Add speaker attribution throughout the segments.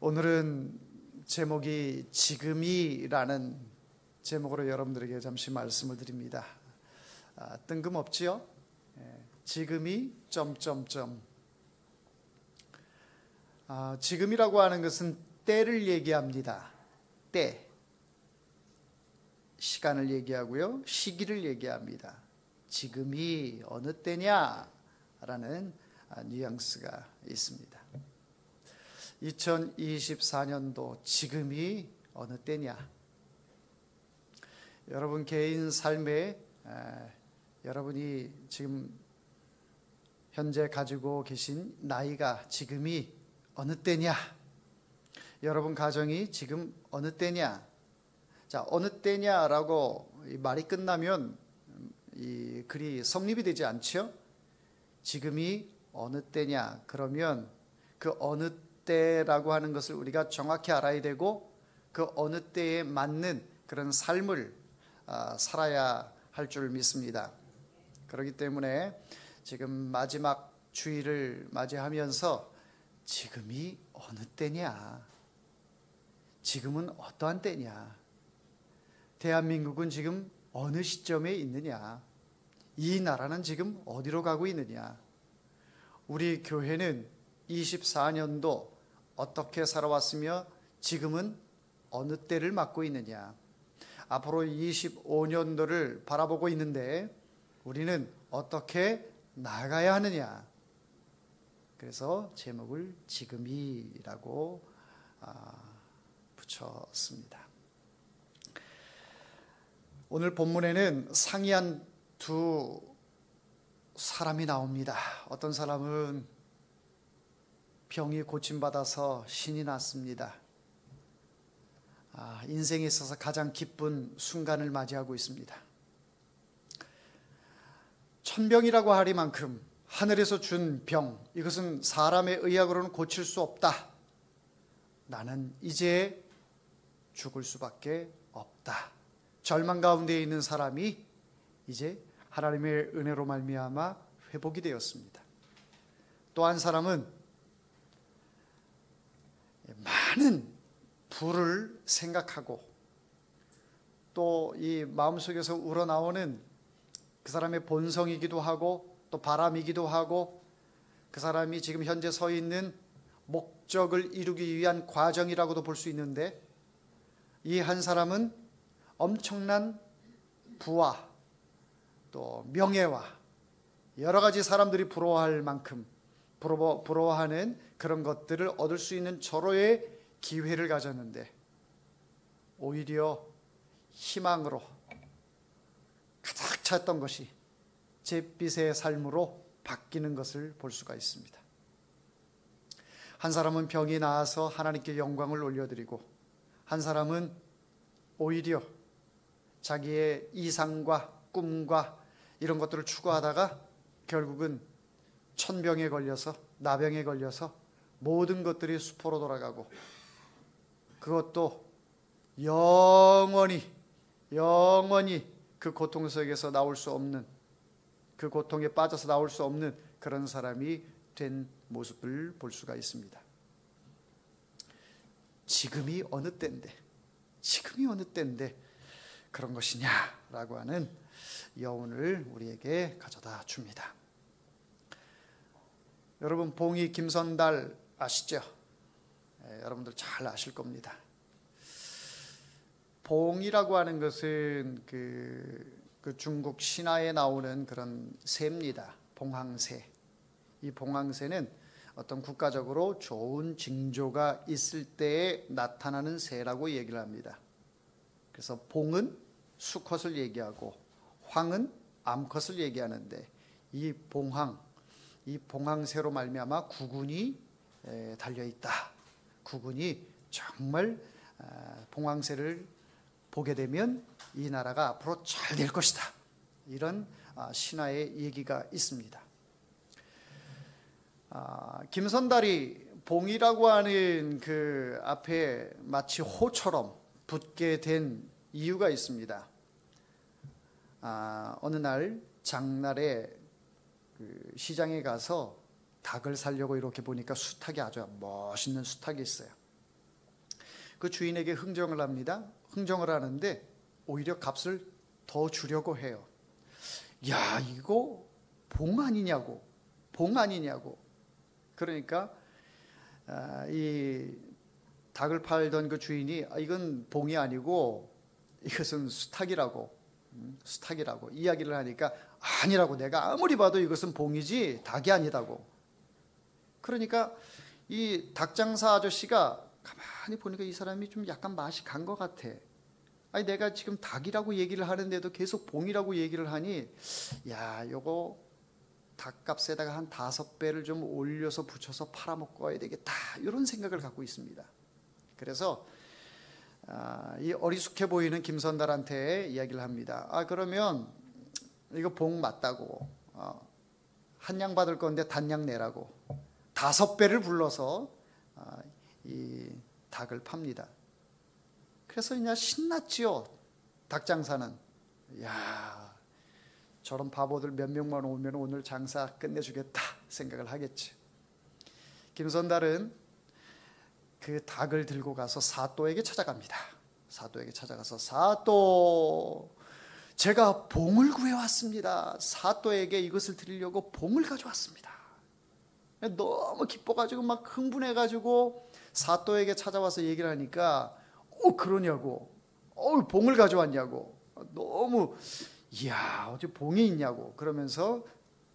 Speaker 1: 오늘은 제목이 지금이라는 제목으로 여러분들에게 잠시 말씀을 드립니다. 뜬금없지요? 지금이 점점점. 지금이라고 하는 것은 때를 얘기합니다. 때, 시간을 얘기하고요, 시기를 얘기합니다. 지금이 어느 때냐라는 뉘앙스가 있습니다. 2024년도 지금이 어느 때냐? 여러분 개인 삶에 여러분이 지금 현재 가지고 계신 나이가 지금이 어느 때냐? 여러분 가정이 지금 어느 때냐? 자, 어느 때냐라고 말이 끝나면 이 글이 성립이 되지 않죠? 지금이 어느 때냐? 그러면 그 어느 때라고 하는 것을 우리가 정확히 알아야 되고 그 어느 때에 맞는 그런 삶을 살아야 할 줄 믿습니다. 그렇기 때문에 지금 마지막 주일을 맞이하면서 지금이 어느 때냐? 지금은 어떠한 때냐? 대한민국은 지금 어느 시점에 있느냐? 이 나라는 지금 어디로 가고 있느냐? 우리 교회는 24년도 어떻게 살아왔으며 지금은 어느 때를 맞고 있느냐? 앞으로 25년도를 바라보고 있는데 우리는 어떻게 나아가야 하느냐? 그래서 제목을 지금이라고 붙였습니다. 오늘 본문에는 상이한 두 사람이 나옵니다. 어떤 사람은 병이 고침받아서 신이 났습니다. 인생에 있어서 가장 기쁜 순간을 맞이하고 있습니다. 천병이라고 하리만큼 하늘에서 준 병, 이것은 사람의 의학으로는 고칠 수 없다. 나는 이제 죽을 수밖에 없다. 절망 가운데 있는 사람이 이제 하나님의 은혜로 말미암아 회복이 되었습니다. 또 한 사람은 많은 부를 생각하고 또 이 마음속에서 우러나오는 그 사람의 본성이기도 하고 또 바람이기도 하고 그 사람이 지금 현재 서 있는 목적을 이루기 위한 과정이라고도 볼 수 있는데 이 한 사람은 엄청난 부와 또 명예와 여러 가지 사람들이 부러워할 만큼 부러워하는 그런 것들을 얻을 수 있는 절호의 기회를 가졌는데 오히려 희망으로 가득 찼던 것이 잿빛의 삶으로 바뀌는 것을 볼 수가 있습니다. 한 사람은 병이 나아서 하나님께 영광을 올려드리고 한 사람은 오히려 자기의 이상과 꿈과 이런 것들을 추구하다가 결국은 천병에 걸려서 나병에 걸려서 모든 것들이 수포로 돌아가고 그것도 영원히 그 고통 속에서 나올 수 없는, 그 고통에 빠져서 나올 수 없는 그런 사람이 된 모습을 볼 수가 있습니다. 지금이 어느 때인데 그런 것이냐라고 하는 여운을 우리에게 가져다 줍니다. 여러분 봉이 김선달 아시죠? 여러분들 잘 아실 겁니다. 봉이라고 하는 것은 그 중국 신화에 나오는 그런 새입니다. 봉황새. 이 봉황새는 어떤 국가적으로 좋은 징조가 있을 때에 나타나는 새라고 얘기를 합니다. 그래서 봉은 수컷을 얘기하고 황은 암컷을 얘기하는데 이 봉황새로 말미암아 구군이 달려있다. 구군이 정말 봉황새를 보게 되면 이 나라가 앞으로 잘 될 것이다. 이런 신화의 얘기가 있습니다. 김선달이 봉이라고 하는 그 앞에 마치 호처럼 붙게 된 이유가 있습니다. 어느 날 장날에 그 시장에 가서 닭을 사려고 이렇게 보니까 수탉이 아주 멋있는 수탉이 있어요. 그 주인에게 흥정을 합니다. 흥정을 하는데 오히려 값을 더 주려고 해요. 야, 이거 봉 아니냐고, 봉 아니냐고. 그러니까 이 닭을 팔던 그 주인이 이건 봉이 아니고 이것은 수탉이라고, 수탉이라고 이야기를 하니까 아니라고, 내가 아무리 봐도 이것은 봉이지 닭이 아니다고. 그러니까 이 닭장사 아저씨가 가만히 보니까 이 사람이 좀 약간 맛이 간 것 같아. 아니, 내가 지금 닭이라고 얘기를 하는데도 계속 봉이라고 얘기를 하니, 야, 요거 닭값에다가 한 5배를 좀 올려서 붙여서 팔아먹어야 되겠다, 이런 생각을 갖고 있습니다. 그래서 이 어리숙해 보이는 김선달한테 이야기를 합니다. 그러면 이거 봉 맞다고, 한양 받을 건데 단양 내라고 5배를 불러서 이 닭을 팝니다. 그래서 그냥 신났지요. 닭장사는. 야, 저런 바보들 몇 명만 오면 오늘 장사 끝내주겠다 생각을 하겠지. 김선달은 그 닭을 들고 가서 사또에게 찾아갑니다. 사또에게 찾아가서, 사또, 제가 봉을 구해왔습니다. 사또에게 이것을 드리려고 봉을 가져왔습니다. 너무 기뻐가지고 막 흥분해가지고 사또에게 찾아와서 얘기를 하니까, 그러냐고, 봉을 가져왔냐고, 너무, 이야, 어째 봉이 있냐고 그러면서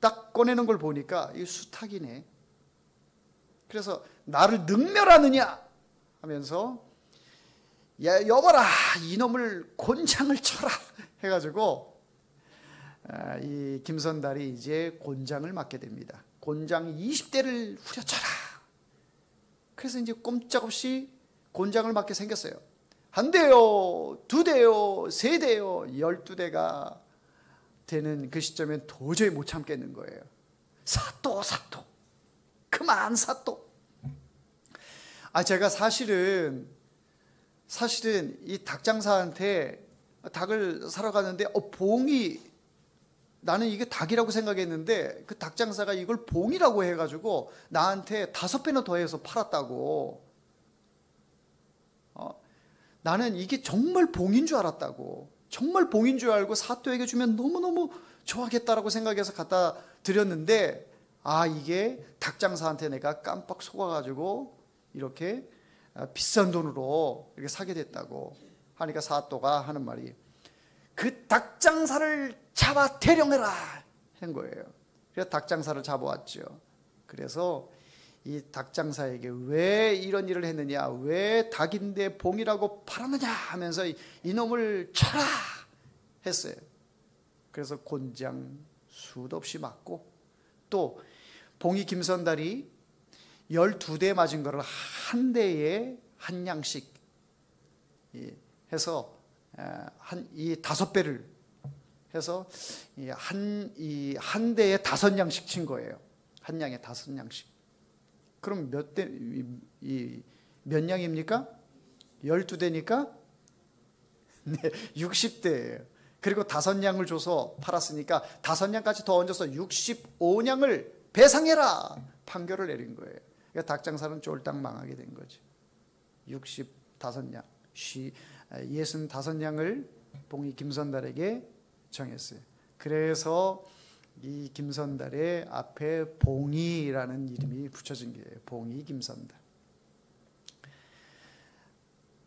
Speaker 1: 딱 꺼내는 걸 보니까 이 수탉이네. 그래서 나를 능멸하느냐 하면서, 야, 여봐라, 이놈을 곤장을 쳐라 해가지고 이 김선달이 이제 곤장을 맞게 됩니다. 곤장 20대를 후려쳐라. 그래서 이제 꼼짝없이 곤장을 맞게 생겼어요. 1대요, 2대요, 3대요, 12대가 되는 그 시점엔 도저히 못 참겠는 거예요. 사또, 사또, 그만 사또. 제가 사실은 이 닭장사한테 닭을 사러 갔는데 봉이, 나는 이게 닭이라고 생각했는데 그 닭장사가 이걸 봉이라고 해가지고 나한테 5배나 더해서 팔았다고. 나는 이게 정말 봉인 줄 알았다고. 정말 봉인 줄 알고 사또에게 주면 너무너무 좋아하겠다라고 생각해서 갖다 드렸는데, 이게 닭장사한테 내가 깜빡 속아가지고 이렇게 비싼 돈으로 이렇게 사게 됐다고 하니까 사또가 하는 말이, 그 닭장사를 잡아 대령해라 한 거예요. 그래서 닭장사를 잡아왔죠. 그래서 이 닭장사에게 왜 이런 일을 했느냐, 왜 닭인데 봉이라고 팔았느냐 하면서 이놈을 쳐라 했어요. 그래서 곤장 수도 없이 맞고, 또 봉이 김선달이 12대 맞은 거를 한 대에 한 양씩 해서 이 5배를 해서 한 대에 5양씩 친 거예요. 한 양에 5양씩. 그럼 몇 양입니까? 12대니까 네, 60대예요. 그리고 5양을 줘서 팔았으니까 5양까지 더 얹어서 65양을 배상해라 판결을 내린 거예요. 그러니까 닭장사는 쫄딱 망하게 된 거죠. 65양, 65양을 봉이 김선달에게 정했어요. 그래서 이 김선달의 앞에 봉이라는 이름이 붙여진 거예요. 봉이 김선달.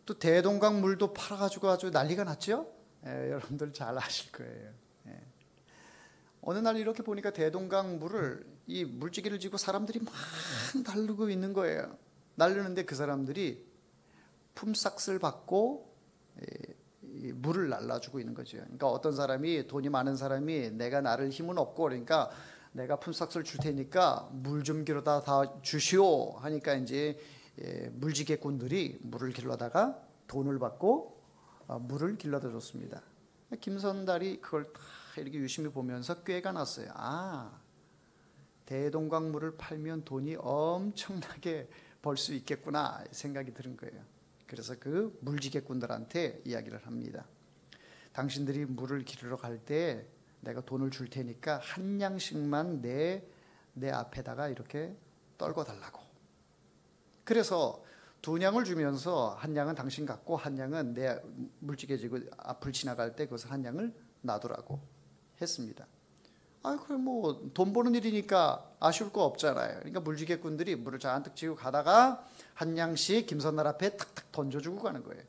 Speaker 1: 또 대동강 물도 팔아가지고 아주 난리가 났죠. 여러분들 잘 아실 거예요. 어느 날 이렇게 보니까 대동강 물을, 이 물지개를 쥐고 사람들이 막 날르고 있는 거예요. 날르는데 그 사람들이 품삯을 받고 이 물을 날라주고 있는 거죠. 그러니까 어떤 사람이, 돈이 많은 사람이, 내가 나를 힘은 없고 그러니까 내가 품삯을 줄 테니까 물 좀 길어다 다 주시오 하니까 이제 물지개꾼들이 물을 길러다가 돈을 받고 물을 길러다 줬습니다. 김선달이 그걸 다 이렇게 유심히 보면서 꾀가 났어요. 대동강 물을 팔면 돈이 엄청나게 벌 수 있겠구나 생각이 드는 거예요. 그래서 그 물지개꾼들한테 이야기를 합니다. 당신들이 물을 기르러 갈 때 내가 돈을 줄 테니까 한 양씩만 내 앞에다가 이렇게 떨궈 달라고. 그래서 두 냥을 주면서 한 냥은 당신 갖고 한 냥은 내 물지개 지고 앞을 지나갈 때 그것을 한 냥을 놔두라고 했습니다. 그럼 뭐 돈 버는 일이니까 아쉬울 거 없잖아요. 그러니까 물지개꾼들이 물을 잔뜩 지고 가다가 한 냥씩 김선달 앞에 탁탁 던져주고 가는 거예요.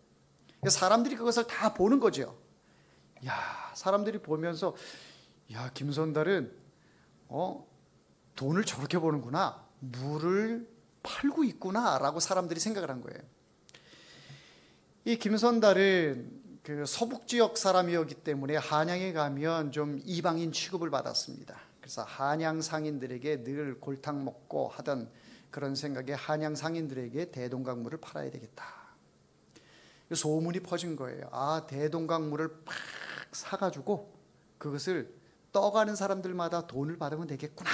Speaker 1: 사람들이 그것을 다 보는 거죠. 야, 사람들이 보면서 야, 김선달은 돈을 저렇게 버는구나, 물을 팔고 있구나라고 사람들이 생각을 한 거예요. 이 김선달은 그 서북 지역 사람이었기 때문에 한양에 가면 좀 이방인 취급을 받았습니다. 그래서 한양 상인들에게 늘 골탕 먹고 하던 그런 생각에 한양 상인들에게 대동강물을 팔아야 되겠다. 소문이 퍼진 거예요. 대동강물을 팍 사가지고 그것을 떠가는 사람들마다 돈을 받으면 되겠구나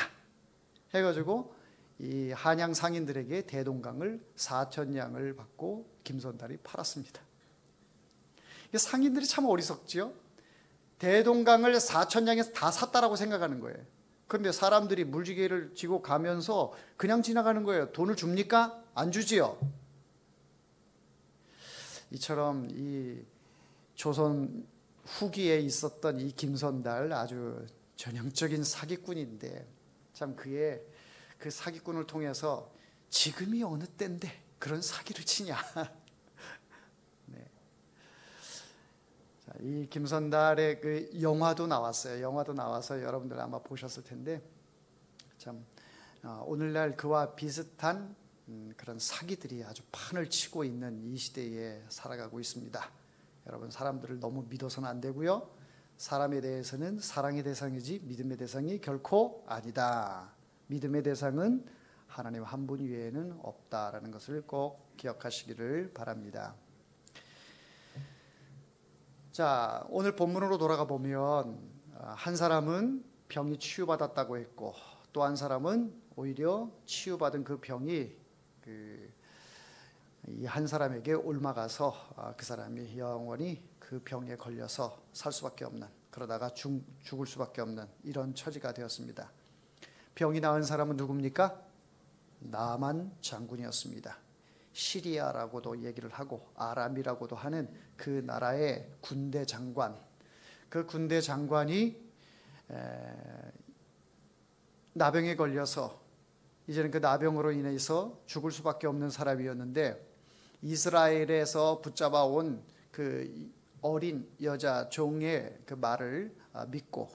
Speaker 1: 해가지고 이 한양 상인들에게 대동강을 4,000냥을 받고 김선달이 팔았습니다. 상인들이 참 어리석지요. 대동강을 4,000냥에서 다 샀다라고 생각하는 거예요. 그런데 사람들이 물지개를 지고 가면서 그냥 지나가는 거예요. 돈을 줍니까? 안 주지요. 이처럼 이 조선 후기에 있었던 이 김선달, 아주 전형적인 사기꾼인데 참 그의 그 사기꾼을 통해서 지금이 어느 때인데 그런 사기를 치냐. 네. 자, 이 김선달의 그 영화도 나왔어요. 영화도 나와서 여러분들 아마 보셨을 텐데 참 오늘날 그와 비슷한 그런 사기들이 아주 판을 치고 있는 이 시대에 살아가고 있습니다. 여러분, 사람들을 너무 믿어서는 안 되고요. 사람에 대해서는 사랑의 대상이지 믿음의 대상이 결코 아니다. 믿음의 대상은 하나님 한 분 외에는 없다라는 것을 꼭 기억하시기를 바랍니다. 자, 오늘 본문으로 돌아가 보면 한 사람은 병이 치유받았다고 했고 또 한 사람은 오히려 치유받은 그 병이 이 한 사람에게 옮아가서 그 사람이 영원히 그 병에 걸려서 살 수밖에 없는, 그러다가 죽을 수밖에 없는 이런 처지가 되었습니다. 병이 나은 사람은 누굽니까? 나만 장군이었습니다. 시리아라고도 얘기를 하고 아람이라고도 하는 그 나라의 군대 장관, 그 군대 장관이 나병에 걸려서 이제는 그 나병으로 인해서 죽을 수밖에 없는 사람이었는데 이스라엘에서 붙잡아 온 그 어린 여자 종의 그 말을 믿고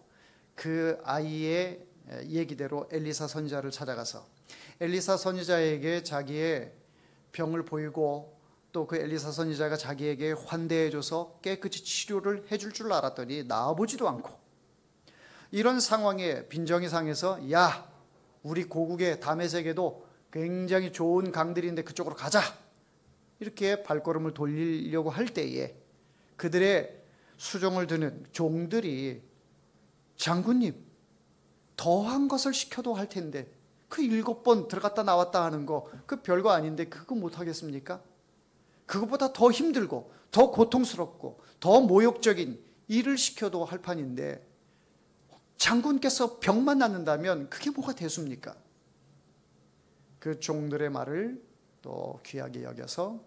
Speaker 1: 그 아이의 얘기대로 엘리사 선지자를 찾아가서 엘리사 선지자에게 자기의 병을 보이고 또 그 엘리사 선지자가 자기에게 환대해줘서 깨끗이 치료를 해줄 줄 알았더니 나아보지도 않고, 이런 상황에 빈정이 상해서 야, 우리 고국의 다메섹에도 굉장히 좋은 강들인데 그쪽으로 가자, 이렇게 발걸음을 돌리려고 할 때에 그들의 수종을 드는 종들이 장군님, 더한 것을 시켜도 할 텐데 그 7번 들어갔다 나왔다 하는 거 그 별거 아닌데 그거 못하겠습니까? 그것보다 더 힘들고 더 고통스럽고 더 모욕적인 일을 시켜도 할 판인데 장군께서 병만 낫는다면 그게 뭐가 대수입니까? 그 종들의 말을 또 귀하게 여겨서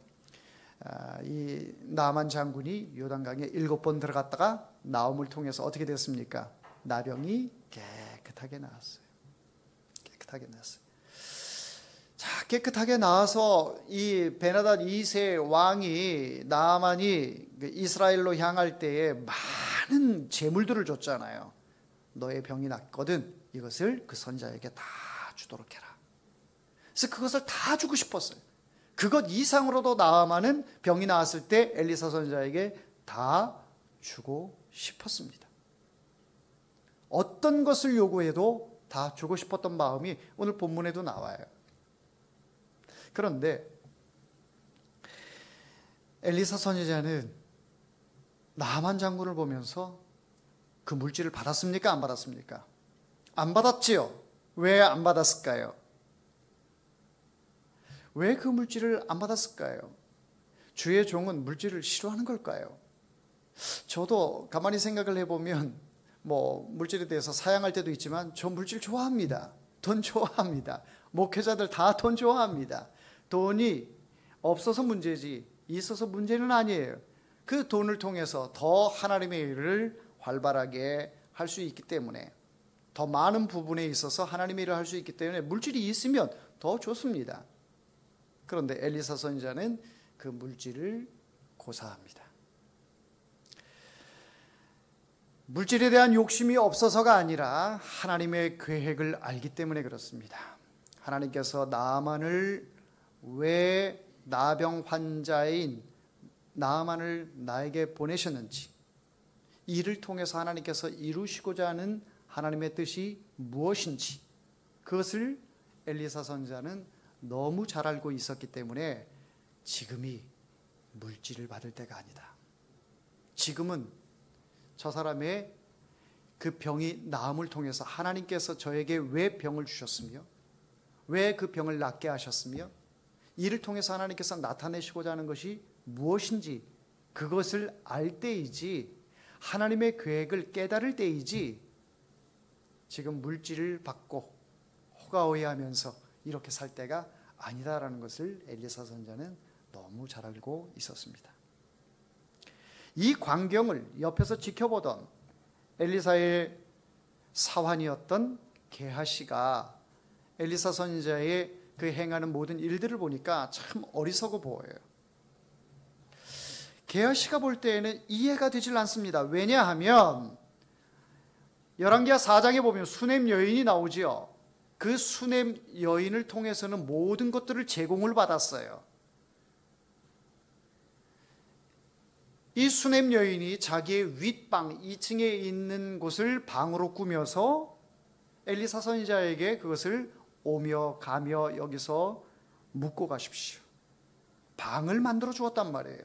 Speaker 1: 이 나만 장군이 요단강에 7번 들어갔다가 나옴을 통해서 어떻게 됐습니까? 나병이 깨끗하게 나았어요. 깨끗하게 나았어요. 자, 깨끗하게 나와서 이 베나닷 2세 왕이 나아만이 이스라엘로 향할 때에 많은 재물들을 줬잖아요. 너의 병이 낫거든 이것을 그 선자에게 다 주도록 해라. 그래서 그것을 다 주고 싶었어요. 그것 이상으로도 나아만은 병이 나았을 때 엘리사 선자에게 다 주고 싶었습니다. 어떤 것을 요구해도 다 주고 싶었던 마음이 오늘 본문에도 나와요. 그런데 엘리사 선지자는 나만 장군을 보면서 그 물질을 받았습니까? 안 받았습니까? 안 받았지요. 왜 안 받았을까요? 왜 그 물질을 안 받았을까요? 주의 종은 물질을 싫어하는 걸까요? 저도 가만히 생각을 해보면 뭐 물질에 대해서 사양할 때도 있지만 저 물질 좋아합니다. 돈 좋아합니다. 목회자들 다 돈 좋아합니다. 돈이 없어서 문제지 있어서 문제는 아니에요. 그 돈을 통해서 더 하나님의 일을 활발하게 할 수 있기 때문에, 더 많은 부분에 있어서 하나님의 일을 할 수 있기 때문에 물질이 있으면 더 좋습니다. 그런데 엘리사 선지자는 그 물질을 고사합니다. 물질에 대한 욕심이 없어서가 아니라 하나님의 계획을 알기 때문에 그렇습니다. 하나님께서 나아만을 왜 나병 환자인 나아만을 나에게 보내셨는지, 이를 통해서 하나님께서 이루시고자 하는 하나님의 뜻이 무엇인지, 그것을 엘리사 선지자는 너무 잘 알고 있었기 때문에 지금이 물질을 받을 때가 아니다. 지금은 저 사람의 그 병이 나음을 통해서 하나님께서 저에게 왜 병을 주셨으며, 왜 그 병을 낫게 하셨으며, 이를 통해서 하나님께서 나타내시고자 하는 것이 무엇인지 그것을 알 때이지, 하나님의 계획을 깨달을 때이지, 지금 물질을 받고 호가호위하면서 이렇게 살 때가 아니다라는 것을 엘리사 선지자는 너무 잘 알고 있었습니다. 이 광경을 옆에서 지켜보던 엘리사의 사환이었던 게하시가 엘리사 선지자의 그 행하는 모든 일들을 보니까 참 어리석어 보여요. 게하시가 볼 때에는 이해가 되질 않습니다. 왜냐하면 열왕기하 4장에 보면 수냄 여인이 나오지요. 그 수냄 여인을 통해서는 모든 것들을 제공을 받았어요. 이 수냄 여인이 자기의 윗방 2층에 있는 곳을 방으로 꾸며서 엘리사 선지자에게 그것을 오며 가며 여기서 묵고 가십시오, 방을 만들어 주었단 말이에요.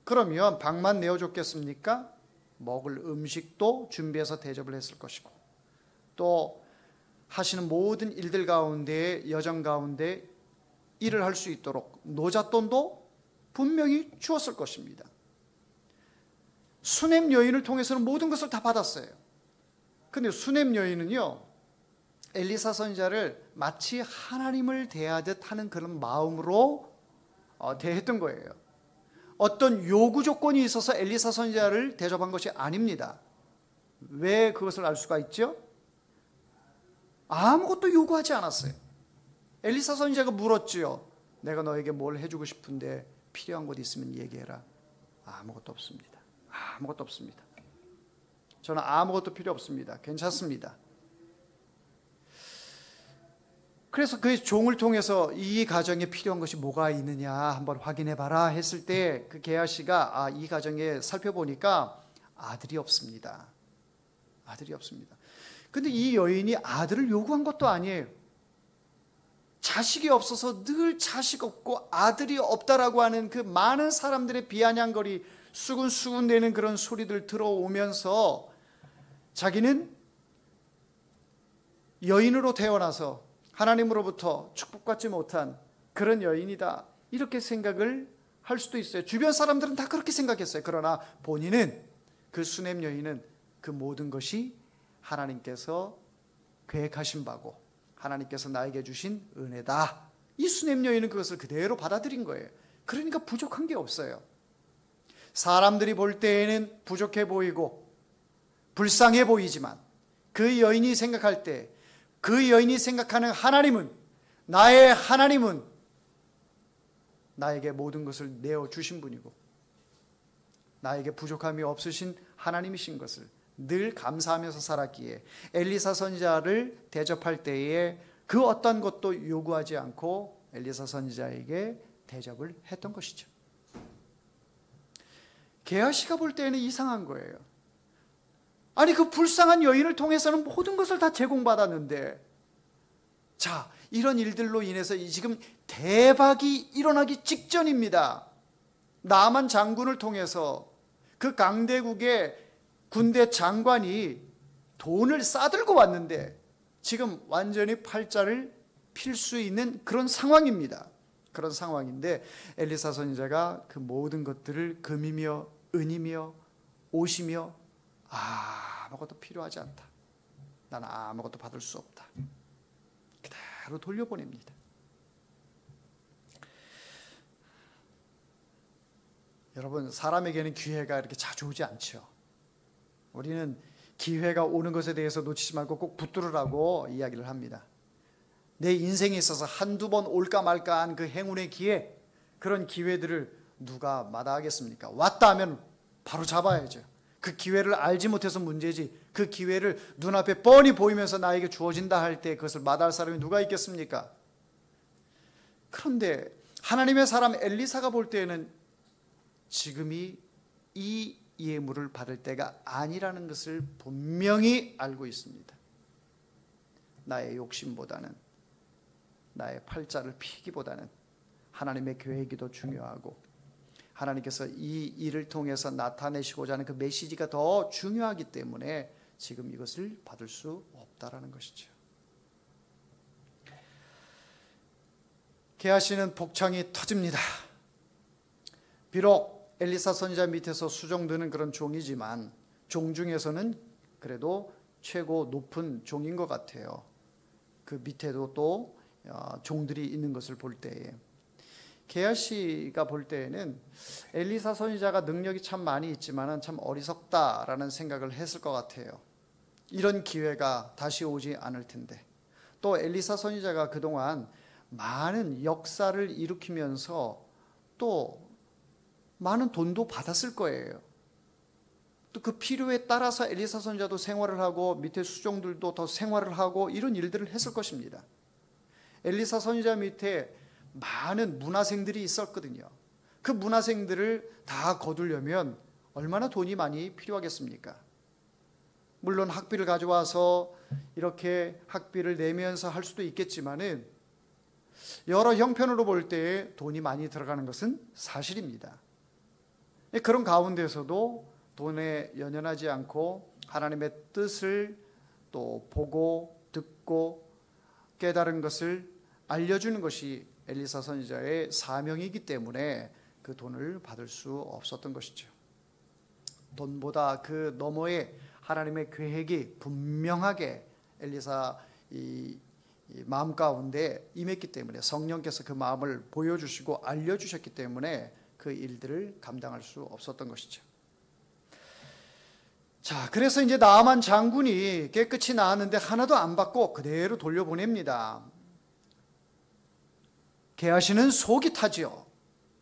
Speaker 1: 그러면 방만 내어줬겠습니까? 먹을 음식도 준비해서 대접을 했을 것이고, 또 하시는 모든 일들 가운데, 여정 가운데 일을 할 수 있도록 노잣돈도 분명히 주었을 것입니다. 수냄 여인을 통해서는 모든 것을 다 받았어요. 근데 수냄 여인은요, 엘리사 선지자를 마치 하나님을 대하듯 하는 그런 마음으로 대했던 거예요. 어떤 요구 조건이 있어서 엘리사 선지자를 대접한 것이 아닙니다. 왜 그것을 알 수가 있죠? 아무것도 요구하지 않았어요. 엘리사 선지자가 물었지요. 내가 너에게 뭘 해주고 싶은데 필요한 것 있으면 얘기해라. 아무것도 없습니다. 아무것도 없습니다. 저는 아무것도 필요 없습니다. 괜찮습니다. 그래서 그 종을 통해서 이 가정에 필요한 것이 뭐가 있느냐 한번 확인해 봐라 했을 때 그 게하시가 이 가정에 살펴보니까 아들이 없습니다. 아들이 없습니다. 근데 이 여인이 아들을 요구한 것도 아니에요. 자식이 없어서 늘 자식 없고 아들이 없다라고 하는 그 많은 사람들의 비아냥거리, 수군수군대는 그런 소리들 들어오면서 자기는 여인으로 태어나서 하나님으로부터 축복받지 못한 그런 여인이다, 이렇게 생각을 할 수도 있어요. 주변 사람들은 다 그렇게 생각했어요. 그러나 본인은, 그 수냄 여인은 그 모든 것이 하나님께서 계획하신 바고 하나님께서 나에게 주신 은혜다, 이 수냄 여인은 그것을 그대로 받아들인 거예요. 그러니까 부족한 게 없어요. 사람들이 볼 때에는 부족해 보이고 불쌍해 보이지만 그 여인이 생각할 때, 그 여인이 생각하는 하나님은, 나의 하나님은 나에게 모든 것을 내어주신 분이고 나에게 부족함이 없으신 하나님이신 것을 늘 감사하면서 살았기에 엘리사 선지자를 대접할 때에 그 어떤 것도 요구하지 않고 엘리사 선지자에게 대접을 했던 것이죠. 게하시가 볼 때에는 이상한 거예요. 아니, 그 불쌍한 여인을 통해서는 모든 것을 다 제공받았는데, 자, 이런 일들로 인해서 지금 대박이 일어나기 직전입니다. 나만 장군을 통해서 그 강대국의 군대 장관이 돈을 싸들고 왔는데 지금 완전히 팔자를 필 수 있는 그런 상황입니다. 그런 상황인데 엘리사 선지자가 그 모든 것들을 금이며 은이며 옷이며 아무것도 필요하지 않다, 나는 아무것도 받을 수 없다, 그대로 돌려보냅니다. 여러분, 사람에게는 기회가 이렇게 자주 오지 않죠. 우리는 기회가 오는 것에 대해서 놓치지 말고 꼭 붙들으라고 이야기를 합니다. 내 인생에 있어서 한두 번 올까 말까 한 그 행운의 기회, 그런 기회들을 누가 마다하겠습니까? 왔다 하면 바로 잡아야죠. 그 기회를 알지 못해서 문제지, 그 기회를 눈앞에 뻔히 보이면서 나에게 주어진다 할 때 그것을 마다할 사람이 누가 있겠습니까? 그런데 하나님의 사람 엘리사가 볼 때에는 지금이 이 예물을 받을 때가 아니라는 것을 분명히 알고 있습니다. 나의 욕심보다는, 나의 팔자를 피기보다는 하나님의 계획이 더 중요하고, 하나님께서 이 일을 통해서 나타내시고자 하는 그 메시지가 더 중요하기 때문에 지금 이것을 받을 수 없다라는 것이죠. 게하시는 복창이 터집니다. 비록 엘리사 선지자 밑에서 수종드는 그런 종이지만 종 중에서는 그래도 최고 높은 종인 것 같아요. 그 밑에도 또 종들이 있는 것을 볼 때에 게하시가 볼 때에는 엘리사 선지자가 능력이 참 많이 있지만 참 어리석다라는 생각을 했을 것 같아요. 이런 기회가 다시 오지 않을 텐데, 또 엘리사 선지자가 그동안 많은 역사를 일으키면서 또 많은 돈도 받았을 거예요. 또 그 필요에 따라서 엘리사 선지자도 생활을 하고 밑에 수종들도 더 생활을 하고 이런 일들을 했을 것입니다. 엘리사 선지자 밑에 많은 문화생들이 있었거든요. 그 문화생들을 다 거두려면 얼마나 돈이 많이 필요하겠습니까? 물론 학비를 가져와서 이렇게 학비를 내면서 할 수도 있겠지만은 여러 형편으로 볼 때 돈이 많이 들어가는 것은 사실입니다. 그런 가운데서도 돈에 연연하지 않고 하나님의 뜻을 또 보고 듣고 깨달은 것을 알려주는 것이 엘리사 선지자의 사명이기 때문에 그 돈을 받을 수 없었던 것이죠. 돈보다 그 너머에 하나님의 계획이 분명하게 엘리사 이 마음 가운데 임했기 때문에, 성령께서 그 마음을 보여주시고 알려주셨기 때문에 그 일들을 감당할 수 없었던 것이죠. 자, 그래서 이제 나아만 장군이 깨끗이 나았는데 하나도 안 받고 그대로 돌려보냅니다. 게하시는 속이 타지요.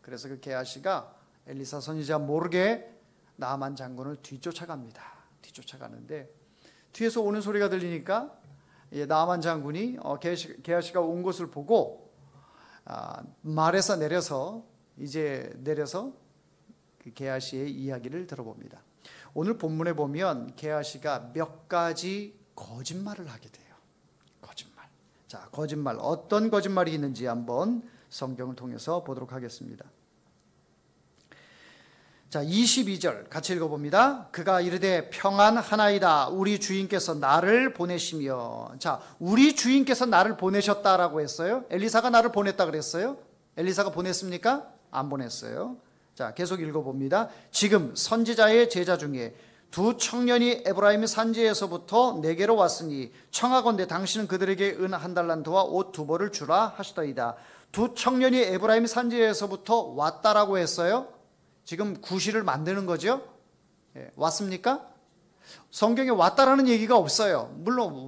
Speaker 1: 그래서 그 게하시가 엘리사 선지자 모르게 나아만 장군을 뒤쫓아갑니다. 뒤쫓아가는데 뒤에서 오는 소리가 들리니까 나아만 장군이 게하시가 온 것을 보고 말에서 내려서 그 게하시의 이야기를 들어봅니다. 오늘 본문에 보면 게하시가 몇 가지 거짓말을 하게 돼요. 거짓말. 자, 거짓말, 어떤 거짓말이 있는지 한번 성경을 통해서 보도록 하겠습니다. 자, 22절 같이 읽어봅니다. 그가 이르되 평안하나이다. 우리 주인께서 나를 보내시며. 자, 우리 주인께서 나를 보내셨다라고 했어요. 엘리사가 나를 보냈다 그랬어요? 엘리사가 보냈습니까? 안 보냈어요. 자, 계속 읽어봅니다. 지금 선지자의 제자 중에 두 청년이 에브라임 산지에서부터 내게로 왔으니 청하건대 당신은 그들에게 은 1달란트와 옷 2벌을 주라 하시더이다. 두 청년이 에브라임 산지에서부터 왔다라고 했어요. 지금 구실을 만드는 거죠. 왔습니까? 성경에 왔다라는 얘기가 없어요. 물론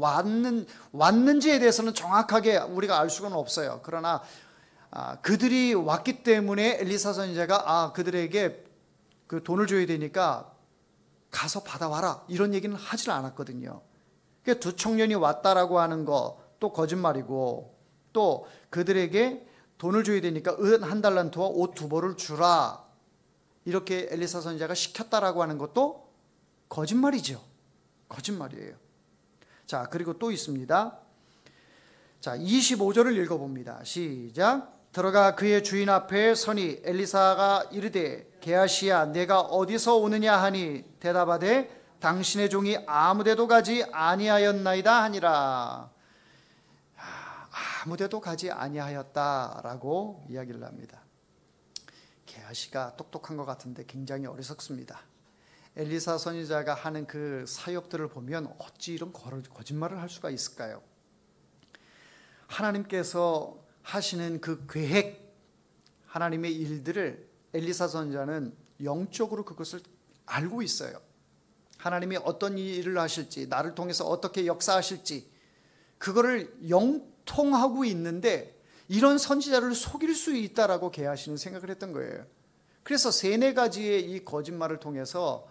Speaker 1: 왔는지에 대해서는 정확하게 우리가 알 수는 없어요. 그러나 그들이 왔기 때문에 엘리사 선지자가 그들에게 그 돈을 줘야 되니까 가서 받아와라 이런 얘기는 하질 않았거든요. 그러니까 두 청년이 왔다라고 하는 거 또 거짓말이고, 또 그들에게 돈을 줘야 되니까 은 1달란트와 옷 2벌을 주라 이렇게 엘리사 선지자가 시켰다라고 하는 것도 거짓말이죠. 거짓말이에요. 자, 그리고 또 있습니다. 자, 25절을 읽어봅니다. 시작. 들어가 그의 주인 앞에 서니 엘리사가 이르되 게하시야 내가 어디서 오느냐 하니 대답하되 당신의 종이 아무데도 가지 아니하였나이다 하니라. 아무데도 가지 아니하였다라고 이야기를 합니다. 게하시가 똑똑한 것 같은데 굉장히 어리석습니다. 엘리사 선지자가 하는 그 사역들을 보면 어찌 이런 거짓말을 할 수가 있을까요? 하나님께서 하시는 그 계획, 하나님의 일들을 엘리사 선지자는 영적으로 그것을 알고 있어요. 하나님이 어떤 일을 하실지, 나를 통해서 어떻게 역사하실지 그거를 영통하고 있는데 이런 선지자를 속일 수 있다라고 게하시는 생각을 했던 거예요. 그래서 세네 가지의 이 거짓말을 통해서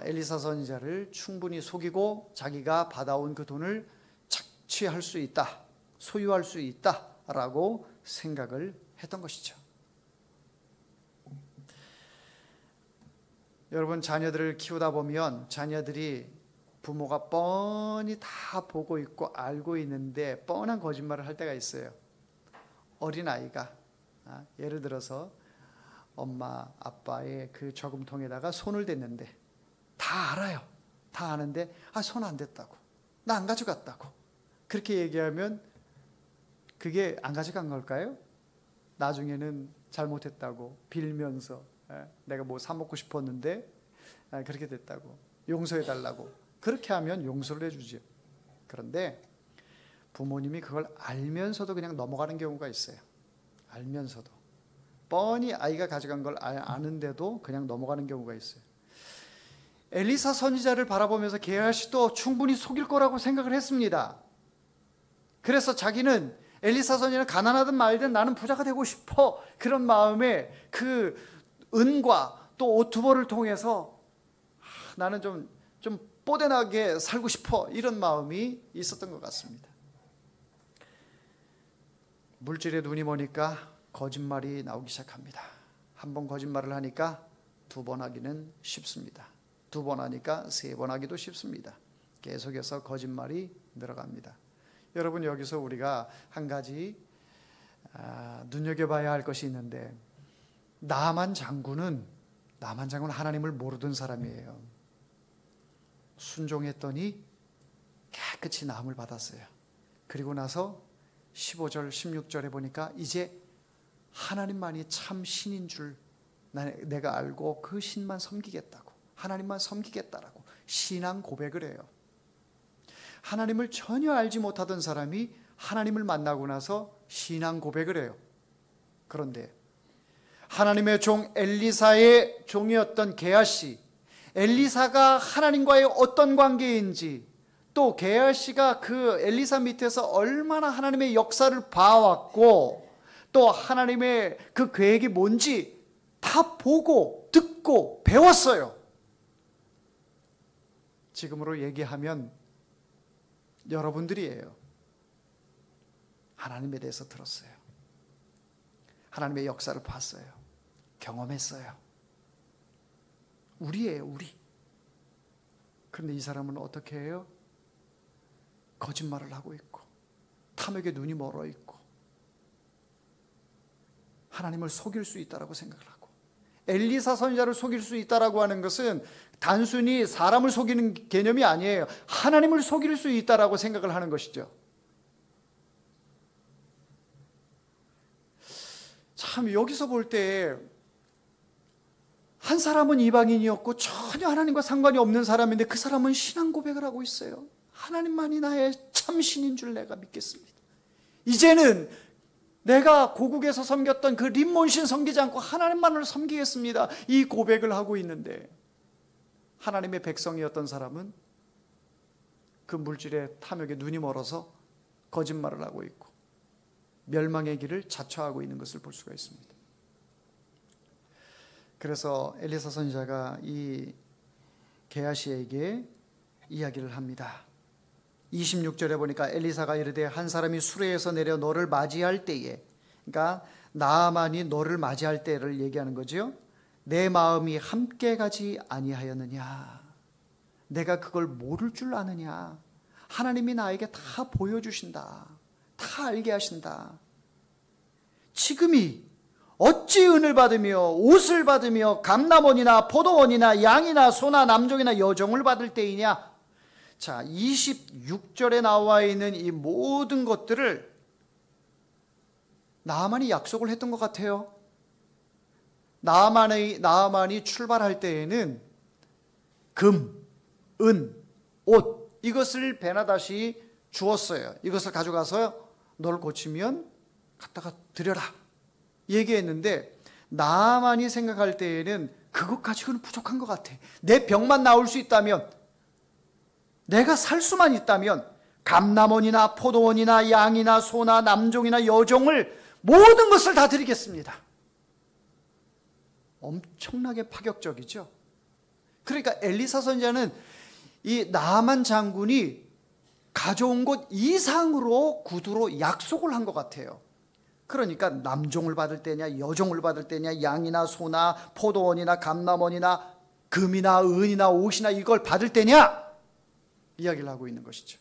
Speaker 1: 엘리사 선지자를 충분히 속이고 자기가 받아온 그 돈을 착취할 수 있다, 소유할 수 있다라고 생각을 했던 것이죠. 여러분, 자녀들을 키우다 보면 자녀들이 부모가 뻔히 다 보고 있고 알고 있는데 뻔한 거짓말을 할 때가 있어요. 어린아이가 예를 들어서 엄마 아빠의 그 저금통에다가 손을 댔는데 다 알아요. 다 아는데 손 안 댔다고, 나 안 가져갔다고 그렇게 얘기하면 그게 안 가져간 걸까요? 나중에는 잘못했다고 빌면서 내가 뭐 사 먹고 싶었는데 그렇게 됐다고 용서해달라고 그렇게 하면 용서를 해주죠. 그런데 부모님이 그걸 알면서도 그냥 넘어가는 경우가 있어요. 알면서도 뻔히 아이가 가져간 걸 아는데도 그냥 넘어가는 경우가 있어요. 엘리사 선지자를 바라보면서 게하시도 충분히 속일 거라고 생각을 했습니다. 그래서 자기는 엘리사 선지자는 가난하든 말든 나는 부자가 되고 싶어, 그런 마음에 그 은과 또 옷 두 벌을 통해서 나는 좀 뽀대나게 살고 싶어, 이런 마음이 있었던 것 같습니다. 물질에 눈이 머니까 거짓말이 나오기 시작합니다. 한 번 거짓말을 하니까 두 번 하기는 쉽습니다. 두 번 하니까 세 번 하기도 쉽습니다. 계속해서 거짓말이 늘어갑니다. 여러분, 여기서 우리가 한 가지 눈여겨봐야 할 것이 있는데, 나만 장군은 하나님을 모르던 사람이에요. 순종했더니 깨끗이 나음을 받았어요. 그리고 나서 15절 16절에 보니까 이제 하나님만이 참 신인 줄 내가 알고 그 신만 섬기겠다고, 하나님만 섬기겠다라고 신앙 고백을 해요. 하나님을 전혀 알지 못하던 사람이 하나님을 만나고 나서 신앙 고백을 해요. 그런데 하나님의 종 엘리사의 종이었던 게하시, 엘리사가 하나님과의 어떤 관계인지, 또 게하시가 그 엘리사 밑에서 얼마나 하나님의 역사를 봐왔고 또 하나님의 그 계획이 뭔지 다 보고 듣고 배웠어요. 지금으로 얘기하면 여러분들이에요. 하나님에 대해서 들었어요. 하나님의 역사를 봤어요. 경험했어요. 우리예요, 우리. 그런데 이 사람은 어떻게 해요? 거짓말을 하고 있고 탐욕에 눈이 멀어 있고 하나님을 속일 수 있다라고 생각을 하고, 엘리사 선지자를 속일 수 있다라고 하는 것은 단순히 사람을 속이는 개념이 아니에요. 하나님을 속일 수 있다라고 생각을 하는 것이죠. 참, 여기서 볼 때 한 사람은 이방인이었고 전혀 하나님과 상관이 없는 사람인데 그 사람은 신앙 고백을 하고 있어요. 하나님만이 나의 참 신인 줄 내가 믿겠습니다. 이제는 내가 고국에서 섬겼던 그 림몬신 섬기지 않고 하나님만을 섬기겠습니다, 이 고백을 하고 있는데, 하나님의 백성이었던 사람은 그 물질의 탐욕에 눈이 멀어서 거짓말을 하고 있고 멸망의 길을 자처하고 있는 것을 볼 수가 있습니다. 그래서 엘리사 선지자가 이 게하시에게 이야기를 합니다. 26절에 보니까 엘리사가 이르되 한 사람이 수레에서 내려 너를 맞이할 때에, 그러니까 나아만이 너를 맞이할 때를 얘기하는 거죠. 내 마음이 함께 가지 아니하였느냐, 내가 그걸 모를 줄 아느냐, 하나님이 나에게 다 보여주신다, 다 알게 하신다. 지금이 어찌 은을 받으며 옷을 받으며 감람원이나 포도원이나 양이나 소나 남종이나 여종을 받을 때이냐. 자, 26절에 나와 있는 이 모든 것들을 나아만이 약속을 했던 것 같아요. 나아만이 출발할 때에는 금, 은, 옷, 이것을 베나다시 주었어요. 이것을 가져가서 너를 고치면 갖다가 드려라 얘기했는데, 나만이 생각할 때에는 그것 가지고는 부족한 것 같아. 내 병만 나을 수 있다면, 내가 살 수만 있다면 감남원이나 포도원이나 양이나 소나 남종이나 여종을 모든 것을 다 드리겠습니다. 엄청나게 파격적이죠. 그러니까 엘리사 선지자는 이 나만 장군이 가져온 것 이상으로 구두로 약속을 한 것 같아요. 그러니까 남종을 받을 때냐, 여종을 받을 때냐, 양이나 소나 포도원이나 감남원이나 금이나 은이나 옷이나 이걸 받을 때냐, 이야기를 하고 있는 것이죠.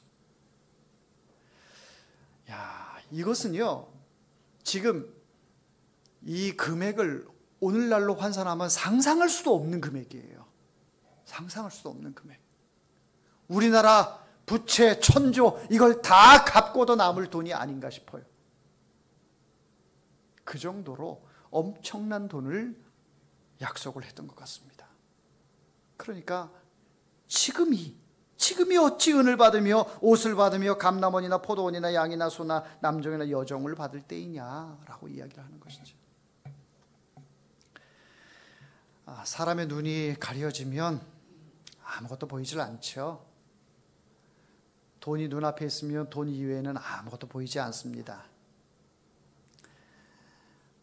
Speaker 1: 야, 이것은요, 지금 이 금액을 오늘날로 환산하면 상상할 수도 없는 금액이에요. 상상할 수도 없는 금액. 우리나라 부채, 천조 이걸 다 갚고도 남을 돈이 아닌가 싶어요. 그 정도로 엄청난 돈을 약속을 했던 것 같습니다. 그러니까 지금이 어찌 은을 받으며 옷을 받으며 감남원이나 포도원이나 양이나 소나 남종이나 여종을 받을 때이냐라고 이야기를 하는 것이죠. 사람의 눈이 가려지면 아무것도 보이질 않죠. 돈이 눈앞에 있으면 돈 이외에는 아무것도 보이지 않습니다.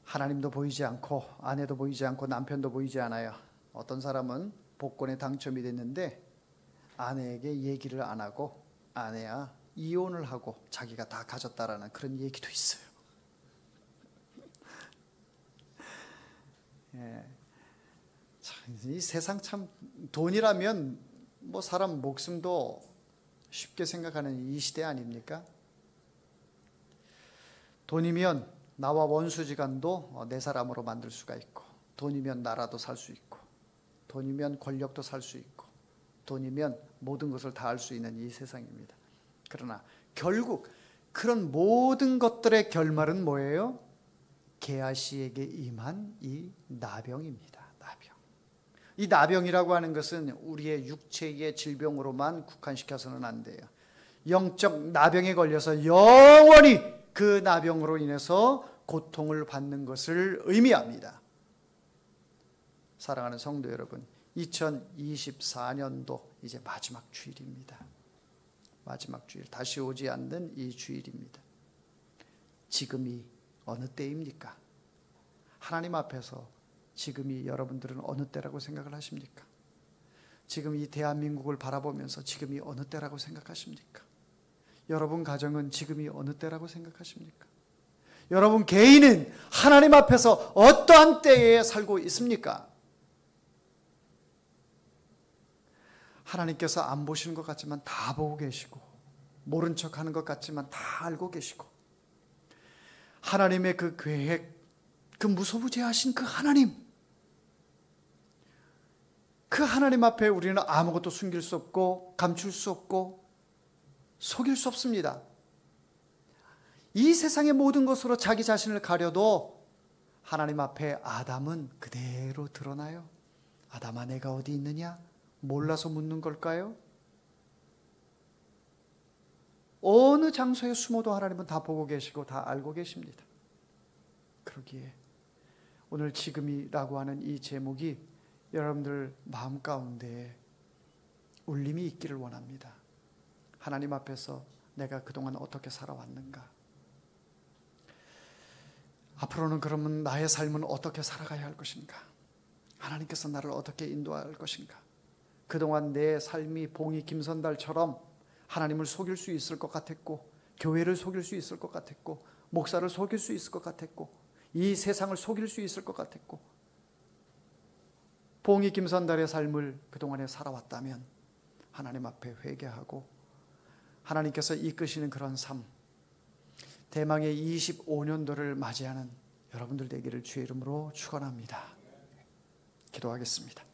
Speaker 1: 하나님도 보이지 않고 아내도 보이지 않고 남편도 보이지 않아요. 어떤 사람은 복권에 당첨이 됐는데 아내에게 얘기를 안 하고 아내야 이혼을 하고 자기가 다 가졌다라는 그런 얘기도 있어요. 예. 이 세상 참, 돈이라면 뭐 사람 목숨도 쉽게 생각하는 이 시대 아닙니까? 돈이면 나와 원수지간도 내 사람으로 만들 수가 있고, 돈이면 나라도 살 수 있고, 돈이면 권력도 살 수 있고, 돈이면 모든 것을 다 할 수 있는 이 세상입니다. 그러나 결국 그런 모든 것들의 결말은 뭐예요? 게하시에게 임한 이 나병입니다. 나병. 이 나병이라고 하는 것은 우리의 육체의 질병으로만 국한시켜서는 안 돼요. 영적 나병에 걸려서 영원히 그 나병으로 인해서 고통을 받는 것을 의미합니다. 사랑하는 성도 여러분, 2024년도 이제 마지막 주일입니다. 마지막 주일, 다시 오지 않는 이 주일입니다. 지금이 어느 때입니까? 하나님 앞에서 지금이 여러분들은 어느 때라고 생각을 하십니까? 지금 이 대한민국을 바라보면서 지금이 어느 때라고 생각하십니까? 여러분 가정은 지금이 어느 때라고 생각하십니까? 여러분 개인은 하나님 앞에서 어떠한 때에 살고 있습니까? 하나님께서 안 보시는 것 같지만 다 보고 계시고, 모른 척하는 것 같지만 다 알고 계시고, 하나님의 그 계획, 그 무소부재하신 그 하나님, 그 하나님 앞에 우리는 아무것도 숨길 수 없고 감출 수 없고 속일 수 없습니다. 이 세상의 모든 것으로 자기 자신을 가려도 하나님 앞에 아담은 그대로 드러나요. 아담아, 내가 어디 있느냐? 몰라서 묻는 걸까요? 어느 장소에 숨어도 하나님은 다 보고 계시고 다 알고 계십니다. 그러기에 오늘 지금이라고 하는 이 제목이 여러분들 마음 가운데 울림이 있기를 원합니다. 하나님 앞에서 내가 그동안 어떻게 살아왔는가? 앞으로는 그러면 나의 삶은 어떻게 살아가야 할 것인가? 하나님께서 나를 어떻게 인도할 것인가? 그동안 내 삶이 봉이 김선달처럼 하나님을 속일 수 있을 것 같았고, 교회를 속일 수 있을 것 같았고, 목사를 속일 수 있을 것 같았고, 이 세상을 속일 수 있을 것 같았고, 봉이 김선달의 삶을 그동안에 살아왔다면 하나님 앞에 회개하고 하나님께서 이끄시는 그런 삶, 대망의 25년도를 맞이하는 여러분들 되기를 주의 이름으로 축원합니다. 기도하겠습니다.